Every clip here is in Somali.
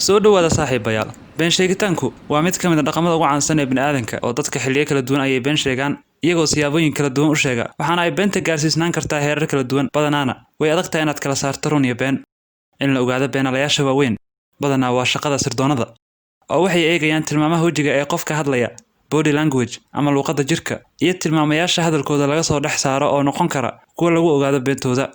soo dhawaada saaxiibayaal been sheegitaanku waa mid ka mid ah dhaqamada ugu caansan ee bini'aadanka oo dadka xilliyo kala duwan ay been sheegaan iyagoo siyaabooyin kala duwan u sheega waxaana ay beenta gaarsiisnaan kartaa heerar kala duwan badanaana way adag tahay inaad kala saarto run iyo been in la ogaado beenaalayaasha waaweyn badanaa waa shaqada sirdoonada oo waxay eegayaan tilmaamaha wejiga ee qofka hadlaya body language ama luqadda jirka iyo tilmaamayaasha hadalkooda laga soo dhex saaro oo noqon kara kuwa lagu ogaado beentooda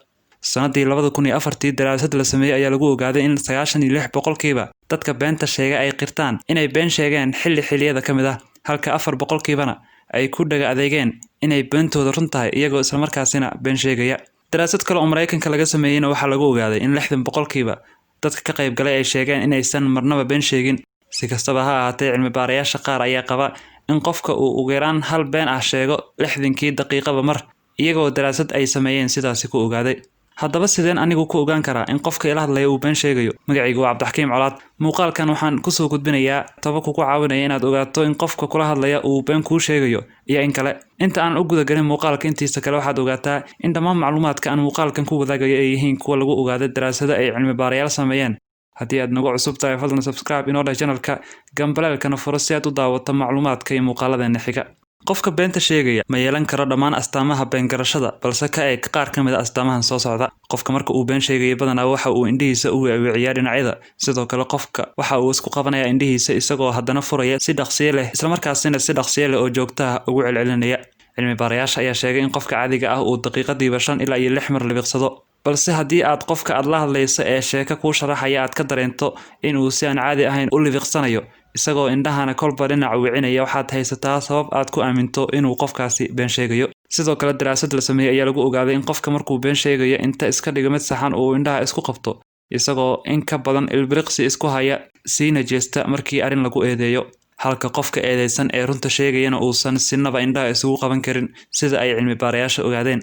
sanadii 2004 daraasad la sameeyay ayaa lagu ogaaday in 96% dadka beenta sheega ay qirtaan inay been sheegeen xilliyada kamid ah halka 4%na ay ku dhaga adeegeen inay beentooda run tahay iyagoo isla markaasina been sheegaya daraasad kale oo Mareykanka laga sameeyayna waxa lagu ogaaday in 60% dadka ka qayb galay ay sheegeen inaysan marnaba been sheegin si kastaba ha ahaatee cilmi baarayaasha qaar ayaa qaba in qofka uu ugu yaraan hal been ah sheego 60 daqiiqaba mar iyagoo daraasad ay sameeyeen sidaasi ku ogaaday haddaba sideen anigu ku ogaan karaa in qofka ila hadlaya uu been sheegayo magacaygu waa Cabdixakiim Colaad muuqaalkan waxaan ku soo gudbinayaa taba ku caawinaya inaad ogaato in qofka kula hadlaya uu been kuu sheegayo iyo in kale inta aan u guda galin muuqaalka intiisa kale waxaad ogaataa in dhammaan macluumaadka aan muuqaalkan ku wadaagayo ay yihiin kuwa lagu ogaaday daraasado ay cilmi baarayaal sameeyeen haddii aad nagu cusub tahay fadlan subscribe inoo dheh channelka gambaleelkana furo si aad u daawato macluumaadka iyo muuqaaladeena xiga qofka beenta sheegaya ma yeelan karo dhammaan astaamaha been garashada balse ka eeg qaar ka mid ah astaamahan soo socda qofka marka uu been sheegayo badanaa waxa uu indhihiisa u weeciyaa dhinacyada sidoo kale qofka waxa uu isku qabanayaa indhihiisa isagoo haddana furaya si dhaqsiyo leh isla markaasina si dhaqsiyo leh oo joogto ah ugu celcelinaya cilmi baarayaasha ayaa sheegay in qofka caadiga ah uu daqiiqadiiba 5 ilaa 6 mar libiqsado balse haddii aad qofka aad la hadlayso ee sheeko kuu sharaxaya aad ka dareento in uu si aan caadi ahayn u libiqsanayo isagoo indhahana kolba dhinac wicinaya waxaad haysataa sabab aad ku aaminto inuu qofkaasi been sheegayo sidoo kale daraasad la sameeyay ayaa lagu ogaaday in qofka markuu been sheegayo inta iska dhigo mid saxan uu indhaha isku qabto isagoo in ka badan ilbiriqsi isku haya siina jeesta markii arrin lagu eedeeyo halka qofka eedeysan ee runta sheegayana uusan sinaba indhaha isugu qaban karin sida ay cilmi baarayaasha ogaadeen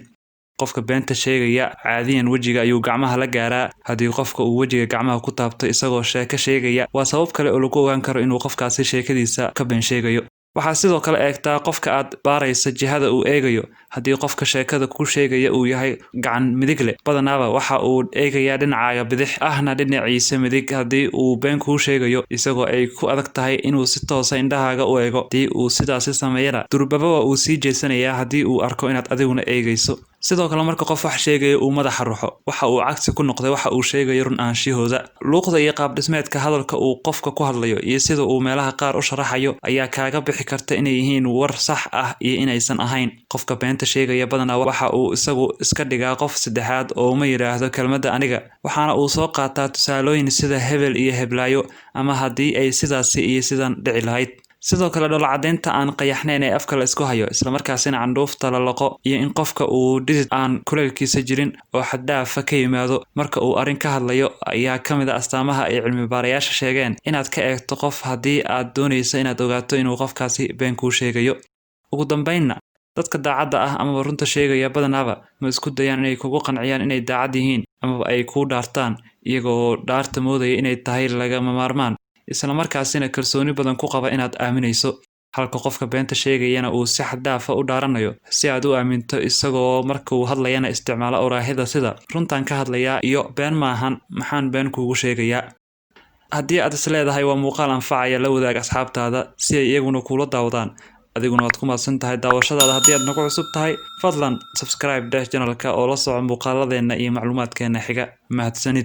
qofka beenta sheegaya caadiyan wajiga ayuu gacmaha la gaaraa haddii qofka uu wajiga gacmaha ku taabto isagoo sheeko sheegaya waa sabab kale oo lagu ogaan karo inuu qofkaasi sheekadiisa ka been sheegayo waxaa sidoo kale eegtaa qofka aad baaraysa jihada uu eegayo haddii qofka sheekada ku sheegaya uu yahay gacan midig leh badanaaba waxa uu eegayaa dhinacaaga bidix ahna dhinaciisa midig haddii uu been kuu sheegayo isagoo ay ku adag tahay inuu si toosa indhahaaga u eego haddii uu sidaasi sameeyana durbaba waa uu sii jeesanayaa haddii uu arko inaad adiguna eegayso sidoo kale marka qof wax sheegayo uu madaxa ruxo waxa uu cagsi ku noqday waxa uu sheegayo run aanshihooda luuqda iyo qaab dhismeedka hadalka uu qofka ku hadlayo iyo sida uu meelaha qaar u sharaxayo ayaa kaaga bixi karta inay yihiin war sax ah iyo inaysan ahayn qofka beenta sheegaya badanaa waxa uu isagu iska dhigaa qof saddexaad oo uma yiraahdo kelmadda aniga waxaana uu soo qaataa tusaalooyin sida hebel iyo heblaayo ama haddii ay sidaasi iyo sidan dhici lahayd sidoo kale dholo cadeynta aan qayaxnayn ee afka la isku hayo isla markaasina candhuufta la laqo iyo in qofka uu dhidid aan kuleelkiisa jirin oo xaddaafa ka yimaado marka uu arrin ka hadlayo ayaa ka mid ah astaamaha ay cilmi baarayaasha sheegeen inaad ka eegto qof haddii aad doonayso inaad ogaato inuu qofkaasi been kuu sheegayo ugu dambeynna dadka daacadda ah amaba runta sheegaya badanaaba ma isku dayaan inay kugu qanciyaan inay daacad yihiin amaba ay kuu dhaartaan iyagoo dhaarta moodaya inay tahay lagama maarmaan isla markaasina kalsooni badan ku qaba inaad aaminayso halka qofka beenta sheegayana uu si xaddaafa u dhaaranayo si aad u aaminto isagoo markuu hadlayana isticmaalo oraahida sida runtan ka hadlayaa iyo been maahan maxaan been kuugu sheegayaa haddii aad is leedahay waa muuqaal anfacaya la wadaag asxaabtaada si ay iyaguna kula daawadaan adiguna waad ku mahadsan tahay daawashadaada haddii aad nagu cusub tahay fadlan subscribe channelka oo la soco muuqaaladeena iyo macluumaadkeena xiga mahadsanid